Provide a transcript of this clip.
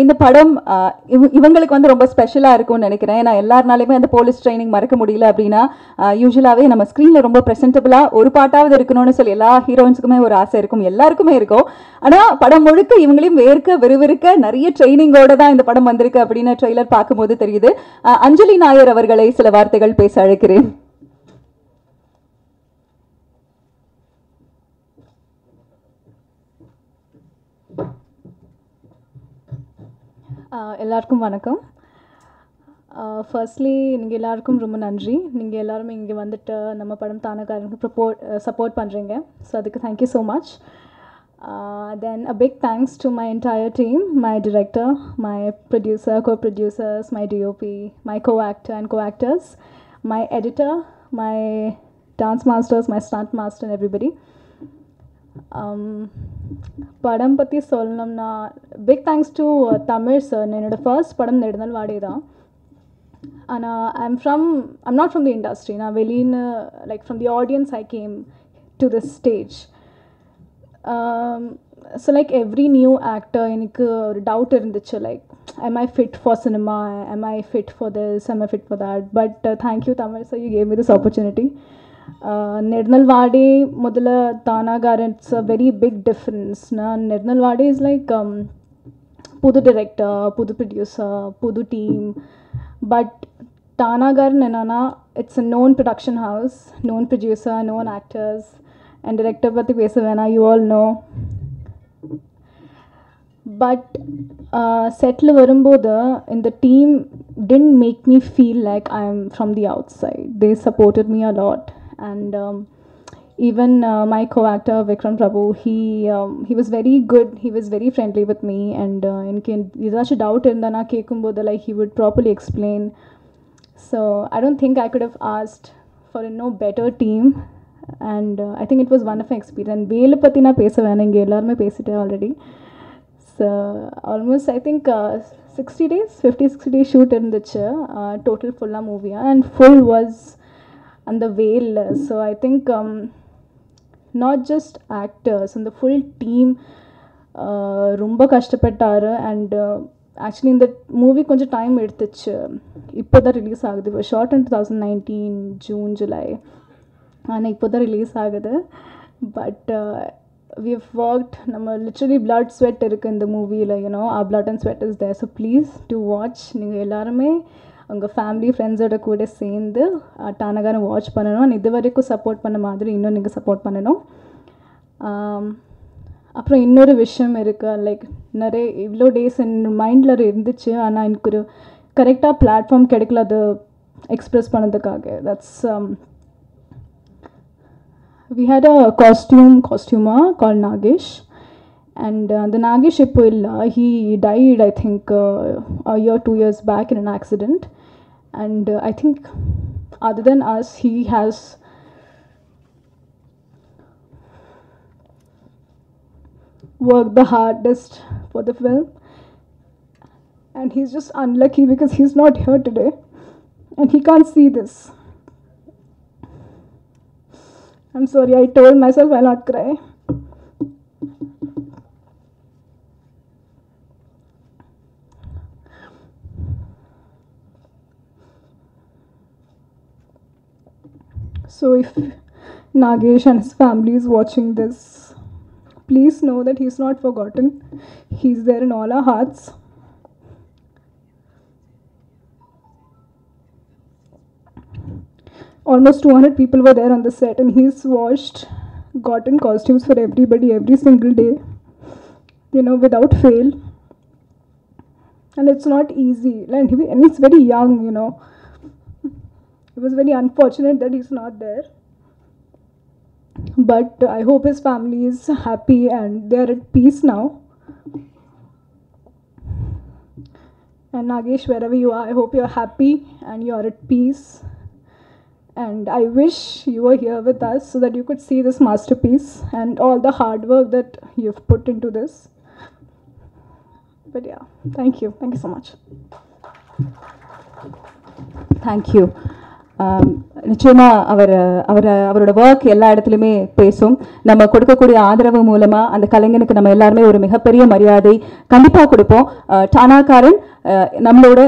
இந்த படம் இவங்களுக்கு வந்து ரொம்ப ஸ்பெஷலாக இருக்கும்னு நினைக்கிறேன். ஏன்னா எல்லாருனாலுமே அந்த போலீஸ் ட்ரைனிங் மறக்க முடியல அப்படின்னா யூஸ்வலாகவே நம்ம ஸ்க்ரீனில் ரொம்ப ப்ரெசென்டபுளாக ஒரு பாட்டாவது இருக்கணும்னு சொல்லி எல்லா ஹீரோயின்ஸுக்குமே ஒரு ஆசை இருக்கும், எல்லாருக்குமே இருக்கும். ஆனால் படம் முழுக்க இவங்களையும் விறுவிறுக்க நிறைய ட்ரைனிங்கோடு தான் இந்த படம் வந்திருக்கு அப்படின்னு ட்ரெய்லர் பார்க்கும்போது தெரியுது. அஞ்சலி நாயர் அவர்களை சில வார்த்தைகள் பேச அழைக்கிறேன். எல்லாருக்கும் வணக்கம். ஃபர்ஸ்ட்லி நீங்கள் எல்லாருக்கும் ரொம்ப நன்றி. நீங்கள் எல்லாருமே இங்கே வந்துட்டு நம்ம படம் தானகாரனுக்கு சப்போர்ட் பண்ணுறீங்க. ஸோ அதுக்கு thank you so much. Then a big thanks to my entire team, my director, my producer, co-producers, my DOP, my co-actor and co-actors, my editor, my dance masters, my stunt master and everybody. படம் பற்றி சொல்லணும்னா big thanks to Tamil sir. என்னோடய first படம் Nedunalvaadai தான். ஆனால் I'm not from the industry. நான் வெளியின்னு like from the audience I came to this stage. So like every new actor எனக்கு ஒரு டவுட் இருந்துச்சு, like am I fit for cinema, am I fit for this, am I fit for that, but thank you Tamil sir, you gave me this opportunity. Nirnal Vade modala Tanagaran, it's a very big difference na. Nirnal Vade is like pudu director, pudu producer, pudu team, but Tanagaran enana it's a known production house, known producer, known actors and director patti pesavena, you all know. But settle varumbodhu in the team didn't make me feel like I'm from the outside. They supported me a lot. And even my co-actor Vikram Prabhu, he was very good, he was very friendly with me, and in such a doubt irundana kekumbodhu like he would properly explain. So I don't think I could have asked for a no better team, and I think it was one of my experience. And velu patti na pesa vena, inge ellarume pesite already. So almost I think 60 days 50-60 days shoot irunduchu, total full movie, and full was on the veil. So I think not just actors and the full team romba kashtapettaru. And actually in the movie konja time eduthuchu, ipoda release agudhu. It was shot in 2019 June July, and ipoda release agudhu. But we've worked, nama literally blood sweat irukku in the movie la, you know, our blood and sweat is there. So please do watch. Neenga ellarume உங்கள் family ஃப்ரெண்ட்ஸோட கூட சேர்ந்து டானகாரன் watch பண்ணணும். And இது வரைக்கும் support பண்ண மாதிரி இன்னும் நீங்கள் சப்போர்ட் பண்ணணும். அப்புறம் இன்னொரு விஷயம் இருக்குது, லைக் நிறைய இவ்வளோ டேஸ் என் மைண்டில் இருந்துச்சு, ஆனால் எனக்கு ஒரு கரெக்டாக பிளாட்ஃபார்ம் கிடைக்கல அது எக்ஸ்ப்ரெஸ் பண்ணதுக்காக. That's we had a costumer called Nagesh, and the Nagesh ippo illa, he died I think a year 2 years back in an accident. And I think other than us, he has worked the hardest for the film, and he's just unlucky because he's not here today and he can't see this. I'm sorry, I told myself I'll not cry. So if Nagesh and his family is watching this, please know that he's not forgotten. He's there in all our hearts. Almost 200 people were there on the set, and he's washed, gotten costumes for everybody every single day, you know, without fail. And it's not easy, and he's very young, you know. It was very unfortunate that he's not there. But I hope his family is happy and they're at peace now. And Nagesh, wherever you are, I hope you're happy and you're at peace. And I wish you were here with us so that you could see this masterpiece and all the hard work that you've put into this. But yeah, thank you so much. Thank you. நிச்சயமா அவரோட work எல்லா இடத்துலையுமே பேசும். நம்ம கொடுக்கக்கூடிய ஆதரவு மூலமா அந்த கலைஞனுக்கு நம்ம எல்லாருமே ஒரு மிகப்பெரிய மரியாதை கண்டிப்பா கொடுப்போம். டானாக்காரன் நம்மளோட